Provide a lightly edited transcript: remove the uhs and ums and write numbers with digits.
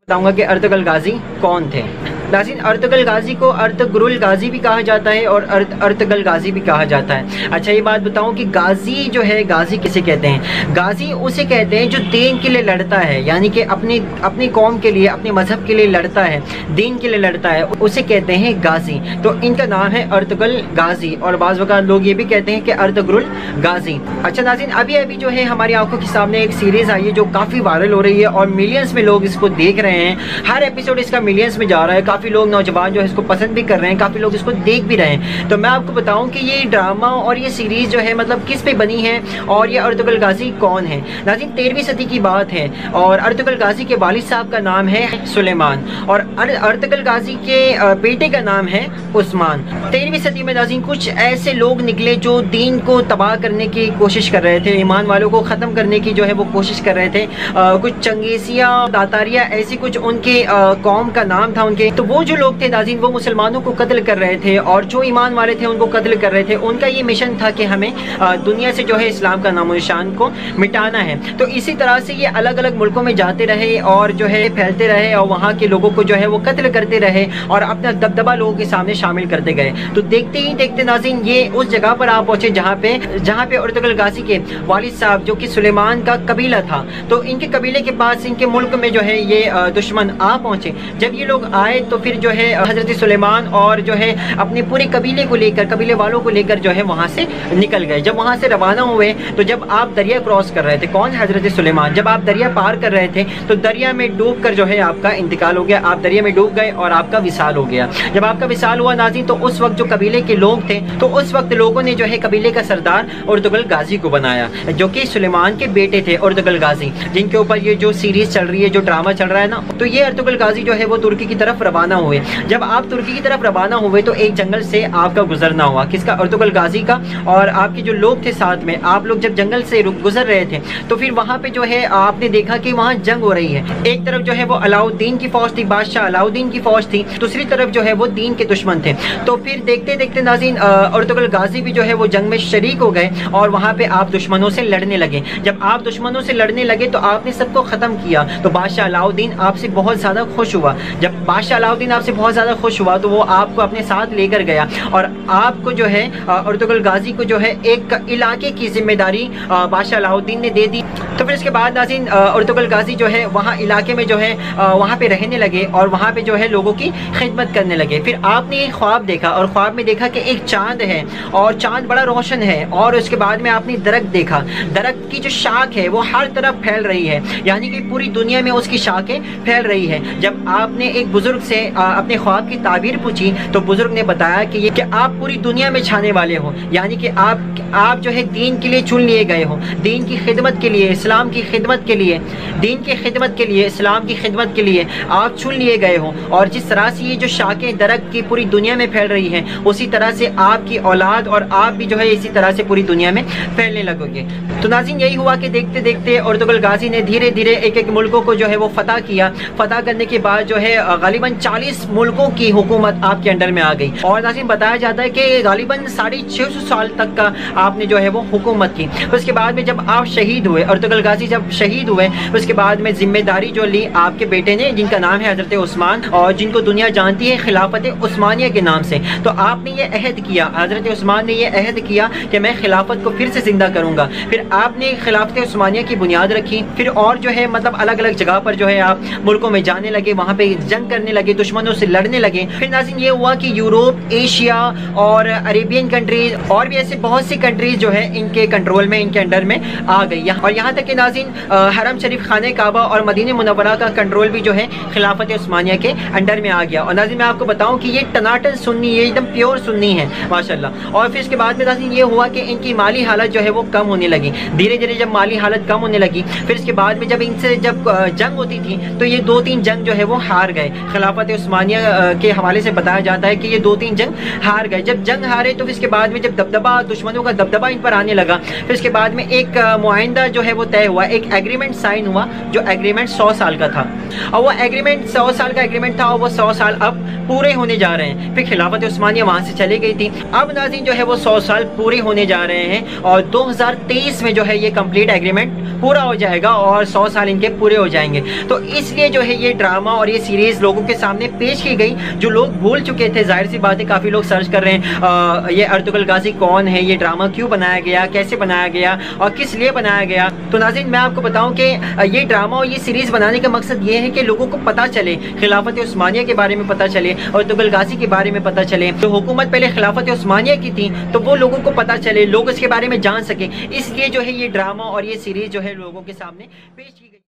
बताऊंगा कि अर्तुगरुल गाजी कौन थे। नाज़रीन, अर्तुगरुल गाजी को अर्तुगरुल गाजी भी कहा जाता है और अर्तुगरुल गाजी भी कहा जाता है। अच्छा, ये बात बताऊं कि गाजी जो है, गाजी किसे कहते हैं? गाजी उसे कहते हैं जो दीन के लिए लड़ता है, यानी कि अपनी कौम के लिए, अपने मजहब के लिए लड़ता है, दीन के लिए लड़ता है, उसे कहते हैं गाजी। तो इनका नाम है अर्तुगरुल गाजी, और बाज़ वक़्त लोग ये भी कहते हैं कि अर्तुगरुल गाजी। अच्छा नाज़रीन, अभी अभी जो है हमारी आंखों के सामने एक सीरीज़ आई है जो काफ़ी वायरल हो रही है और मिलियंस में लोग इसको देख रहे हैं। हर एपिसोड इसका मिलियंस में जा रहा है। काफ़ी लोग नौजवान जो है इसको पसंद भी कर रहे हैं, काफ़ी लोग इसको देख भी रहे हैं। तो मैं आपको बताऊं कि ये ड्रामा और ये सीरीज़ जो है मतलब किस पे बनी है और ये अर्तुगरुल गाजी कौन है। नाज़रीन, 13वीं सदी की बात है और अर्तुगरुल गाजी के वालिद साहब का नाम है सुलेमान और अर्तुगरुल गाजी के बेटे का नाम है उस्मान। 13वीं सदी में नाज़रीन कुछ ऐसे लोग निकले जो दीन को तबाह करने की कोशिश कर रहे थे, ईमान वालों को ख़त्म करने की जो है वो कोशिश कर रहे थे। कुछ चंगेसिया, तातारिया, ऐसी कुछ उनके कौम का नाम था उनके। तो वो जो लोग थे नाज़रीन, वो मुसलमानों को कत्ल कर रहे थे और जो ईमान वाले थे उनको कत्ल कर रहे थे। उनका ये मिशन था कि हमें दुनिया से जो है इस्लाम का नामो निशान को मिटाना है। तो इसी तरह से ये अलग अलग मुल्कों में जाते रहे और जो है फैलते रहे और वहाँ के लोगों को जो है वो कत्ल करते रहे और अपना दबदबा लोगों के सामने शामिल करते गए। तो देखते ही देखते नाज़रीन ये उस जगह पर आ पहुँचे जहाँ पे अर्तुगरुल गाजी के वालिद साहब जो कि सुलेमान का कबीला था, तो इनके कबीले के पास, इनके मुल्क में जो है ये दुश्मन आ पहुँचे। जब ये लोग आए तो फिर जो है हज़रत सुलेमान और जो है अपने पूरे कबीले को लेकर, कबीले वालों को लेकर जो है वहाँ से निकल गए। जब वहाँ से रवाना हुए तो जब आप दरिया क्रॉस कर रहे थे, कौन? हज़रत सुलेमान। जब आप दरिया पार कर रहे थे तो दरिया में डूब कर जो है आपका इंतकाल हो गया। आप दरिया में डूब गए और आपका विसाल हो गया। जब आपका विसाल हुआ नाज़रीन, तो उस वक्त जो कबीले के लोग थे, तो उस वक्त लोगों ने जो है कबीले का सरदार अर्तुगरुल गाजी को बनाया, जो कि सुलेमान के बेटे थे अर्तुगरुल गाजी, जिनके ऊपर ये जो सीरीज चल रही है, जो ड्रामा चल रहा है ना। तो ये अर्तुगरुल गाजी जो है वो तुर्की की तरफ रवाना हुए। जब आप तुर्की की तरफ रवाना हुए तो एक जंगल से आपका गुजरना हुआ। किसका? अर्तुगरुल गाजी का। और आपके जो लोग थे साथ में, आप लोग जब जंगल से गुजर रहे थे तो फिर वहाँ पे जो है आपने देखा कि वहाँ जंग हो रही है। एक तरफ जो है वो अलाउद्दीन की फौज थी, बादशाह अलाउद्दीन की फौज थी, दूसरी तरफ जो है वो दीन के दुश्मन थे। तो फिर देखते देखते नाज़रीन अर्तुगरुल गाजी भी जो है वो जंग में शरीक हो गए और वहाँ पे आप दुश्मनों से लड़ने लगे। जब आप दुश्मनों से लड़ने लगे तो आपने सबको ख़त्म किया। तो बादशाह अलाउद्दीन आपसे बहुत ज़्यादा खुश हुआ। जब बादशाह अलाउद्दीन आपसे बहुत ज़्यादा खुश हुआ तो वो आपको अपने साथ लेकर गया और आपको जो है अर्तुगरुल गाजी को जो है एक इलाके की जिम्मेदारी बादशाह अलाउद्दीन ने दे दी। तो फिर इसके बाद नाज़रीन अर्तुगरुल गाजी जो है वहाँ इलाके में जो है वहाँ पे रहने लगे और वहाँ पे जो है लोगों की खिदमत करने लगे। फिर आपने एक ख्वाब देखा और ख्वाब में देखा कि एक चाँद है और चाँद बड़ा रोशन है। और उसके बाद में आपने दरख्त देखा, दरख्त की जो शाख है वो हर तरफ फैल रही है, यानी कि पूरी दुनिया में उसकी शाखें फैल रही है। जब आपने एक बुजुर्ग से अपने ख्वाब की ताबीर पूछी तो बुजुर्ग ने बताया कि आप पूरी दुनिया में छाने वाले हो, यानी कि आप जो है दीन के लिए चुन लिए गए हो, दीन की खिदमत के लिए, इस्लाम की खिदमत के लिए, दीन की खिदमत के लिए, इस्लाम की खिदमत के लिए आप चुन लिए गए हो। और जिस तरह से ये जो शाखें दरख्त की पूरी दुनिया में फैल रही हैं, उसी तरह से आपकी औलाद और आप भी जो है इसी तरह से पूरी दुनिया में फैलने लगोगे। तो नाज़रीन यही हुआ कि देखते देखते अर्तुगरुल गाजी ने धीरे धीरे एक एक मुल्कों को जो है वो फतह किया। फतह करने के बाद जो है गालिबन 40 मुल्कों की हुकूमत आपके अंडर में आ गई। और नाज़रीन बताया जाता है कि गालिबन 650 साल तक का आपने जो है वो हुकूमत की। उसके बाद में जब आप शहीद हुए, अर्तुगरुल गाजी जब शहीद हुए, उसके बाद में जिम्मेदारी जो ली आपके बेटे ने, जिनका नाम है हज़रत उस्मान और जिनको दुनिया जानती है खिलाफत उस्मानिया के नाम से। तो आपने ये अहद किया, हज़रत उस्मान ने ये अहद किया कि मैं खिलाफत को फिर से जिंदा करूँगा। फिर आपने खिलाफत उस्मानिया की बुनियाद रखी। फिर और जो है मतलब अलग अलग जगह पर जो है आप मुल्कों में जाने लगे, वहाँ पे जंग करने लगे, दुश्मनों से लड़ने लगे। फिर नाज़रीन ये हुआ कि यूरोप, एशिया और अरेबियन कंट्रीज और भी ऐसे बहुत सी कंट्रीज जो है इनके कंट्रोल में, इनके अंडर में आ गई। और यहाँ तक कि नाज़रीन हरम शरीफ, खाने काबा और मदीने मुनव्वरा का कंट्रोल भी जो है खिलाफत उस्मानिया के अंडर में आ गया। और नाज़रीन मैं आपको बताऊँ कि ये टनाटन सुन्नी, ये एकदम प्योर सुन्नी है माशाल्लाह। और फिर इसके बाद में नाज़रीन ये हुआ कि इनकी माली हालत जो है वो कम होने लगी। धीरे धीरे जब माली हालत कम होने लगी, फिर इसके बाद में जब इनसे जब जंग होती थी तो ये 2-3 जंग जो है वो हार गए। खिलाफत उस्मानिया के हवाले से बताया जाता है कि ये 2-3 जंग हार गए। जब जंग हारे तो इसके बाद में जब दबदबा, दुश्मनों का दबदबा इन पर आने लगा, फिर इसके बाद में एक मुआहिदा जो है वो तय हुआ, एक एग्रीमेंट साइन हुआ, जो एग्रीमेंट 100 साल का था। और वो एग्रीमेंट 100 साल का एग्रीमेंट था और वो 100 साल अब पूरे होने जा रहे हैं। फिर खिलाफत उस्मानिया वहाँ से चली गई थी। अब नाज़रीन जो है वो 100 साल पूरे होने जा रहे हैं और 2023 में जो है ये कंप्लीट एग्रीमेंट पूरा हो जाएगा और 100 साल इनके पूरे हो जाएंगे। तो इसलिए जो है ये ड्रामा और ये सीरीज लोगों के सामने पेश की गई, जो लोग भूल चुके थे। जाहिर सी बात है काफ़ी लोग सर्च कर रहे हैं ये अर्तुगरुल गाजी कौन है, ये ड्रामा क्यों बनाया गया, कैसे बनाया गया और किस लिए बनाया गया। तो नाज़रीन मैं आपको बताऊं कि ये ड्रामा और ये सीरीज़ बनाने का मकसद ये है कि लोगों को पता चले, खिलाफत उस्मानिया के बारे में पता चले, अर्तुगरुल गाजी के बारे में पता चले। जो हुकूमत पहले खिलाफत उस्मानिया की थी तो वो लोगों को पता चले, लोग इसके बारे में जान सके। इसलिए जो है ये ड्रामा और ये सीरीज़ जो है लोगों के सामने पेश की गई।